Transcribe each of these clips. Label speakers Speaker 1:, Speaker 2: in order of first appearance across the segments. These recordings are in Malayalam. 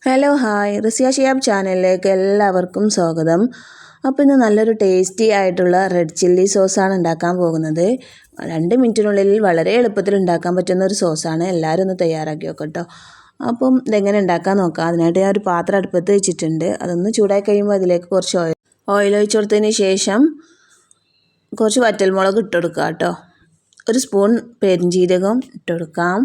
Speaker 1: ഹലോ ഹായ് റിസിയ ഷിയാബ് ചാനലിലേക്ക് എല്ലാവർക്കും സ്വാഗതം. അപ്പോൾ ഇന്ന് നല്ലൊരു ടേസ്റ്റി ആയിട്ടുള്ള റെഡ് ചില്ലി സോസാണ് ഉണ്ടാക്കാൻ പോകുന്നത്. 2 മിനിറ്റിനുള്ളിൽ വളരെ എളുപ്പത്തിൽ ഉണ്ടാക്കാൻ പറ്റുന്ന ഒരു സോസാണ്. എല്ലാവരും ഒന്ന് തയ്യാറാക്കി നോക്കട്ടോ. അപ്പം ഇതെങ്ങനെ ഉണ്ടാക്കാൻ നോക്കാം. അതിനായിട്ട് ഞാൻ ഒരു പാത്രം അടുപ്പത്ത് വെച്ചിട്ടുണ്ട്. അതൊന്ന് ചൂടായി കഴിയുമ്പോൾ അതിലേക്ക് കുറച്ച് ഓയിൽ ഒഴിച്ച് കൊടുത്തതിന് ശേഷം കുറച്ച് വറ്റൽമുളക് ഇട്ട് കൊടുക്കുക കേട്ടോ. 1 സ്പൂൺ പെരിഞ്ജീരകം ഇട്ട് കൊടുക്കാം.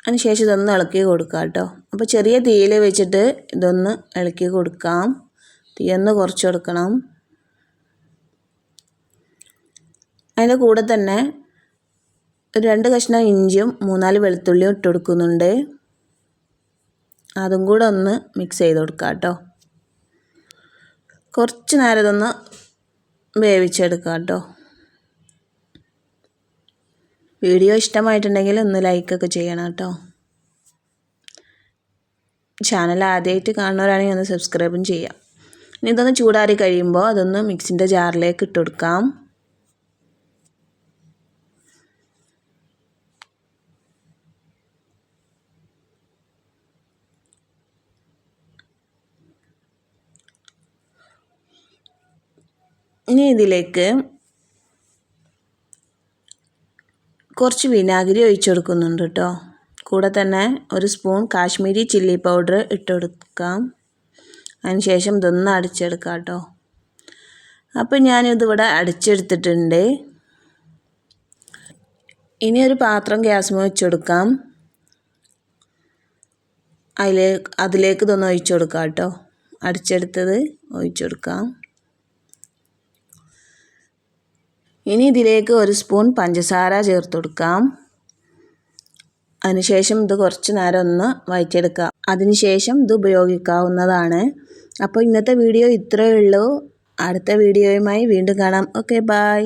Speaker 1: അതിനുശേഷം ഇതൊന്ന് ഇളക്കി കൊടുക്കാം കേട്ടോ. അപ്പോൾ ചെറിയ തീയിൽ വെച്ചിട്ട് ഇതൊന്ന് ഇളക്കി കൊടുക്കാം. തീയൊന്ന് കുറച്ച് കൊടുക്കണം. അതിൻ്റെ കൂടെ തന്നെ ഒരു 2 കഷ്ണം ഇഞ്ചിയും 3-4 വെളുത്തുള്ളിയും ഇട്ട് കൊടുക്കുന്നുണ്ട്. അതും കൂടെ ഒന്ന് മിക്സ് ചെയ്ത് കൊടുക്കാം കേട്ടോ. കുറച്ച് നേരം ഇതൊന്ന് വേവിച്ചെടുക്കാം കേട്ടോ. വീഡിയോ ഇഷ്ടമായിട്ടുണ്ടെങ്കിൽ ഒന്ന് ലൈക്കൊക്കെ ചെയ്യണം കേട്ടോ. ചാനൽ ആദ്യമായിട്ട് കാണുന്നവരാണെങ്കിൽ ഒന്ന് സബ്സ്ക്രൈബും ചെയ്യാം. ഇനി ഇതൊന്ന് ചൂടാറി കഴിയുമ്പോൾ അതൊന്ന് മിക്സിൻ്റെ ജാറിലേക്ക് ഇട്ട് കൊടുക്കാം. ഇനി ഇതിലേക്ക് കുറച്ച് വിനാഗിരി ഒഴിച്ച് കൊടുക്കുന്നുണ്ട് കേട്ടോ. കൂടെ തന്നെ 1 സ്പൂൺ കാശ്മീരി ചില്ലി പൗഡർ ഇട്ട് കൊടുക്കാം. അതിന് ശേഷം ഇതൊന്ന് അടിച്ചെടുക്കാം കേട്ടോ. അപ്പോൾ ഞാനിതിവിടെ അടിച്ചെടുത്തിട്ടുണ്ട്. ഇനി ഒരു പാത്രം ഗ്യാസിൽ വെച്ച് കൊടുക്കാം. അതിലേക്ക് ഇതൊന്ന് ഒഴിച്ച് കൊടുക്കാം കേട്ടോ. അടിച്ചെടുത്തത് ഒഴിച്ച് കൊടുക്കാം. ഇനി ഇതിലേക്ക് 1 സ്പൂൺ പഞ്ചസാര ചേർത്ത് കൊടുക്കാം. അതിനുശേഷം ഇത് കുറച്ച് നേരം ഒന്ന് വഴറ്റിയെടുക്കാം. അതിനുശേഷം ഇത് ഉപയോഗിക്കാവുന്നതാണ്. അപ്പോൾ ഇന്നത്തെ വീഡിയോ ഇത്രയേ ഉള്ളൂ. അടുത്ത വീഡിയോയുമായി വീണ്ടും കാണാം. Okay, by.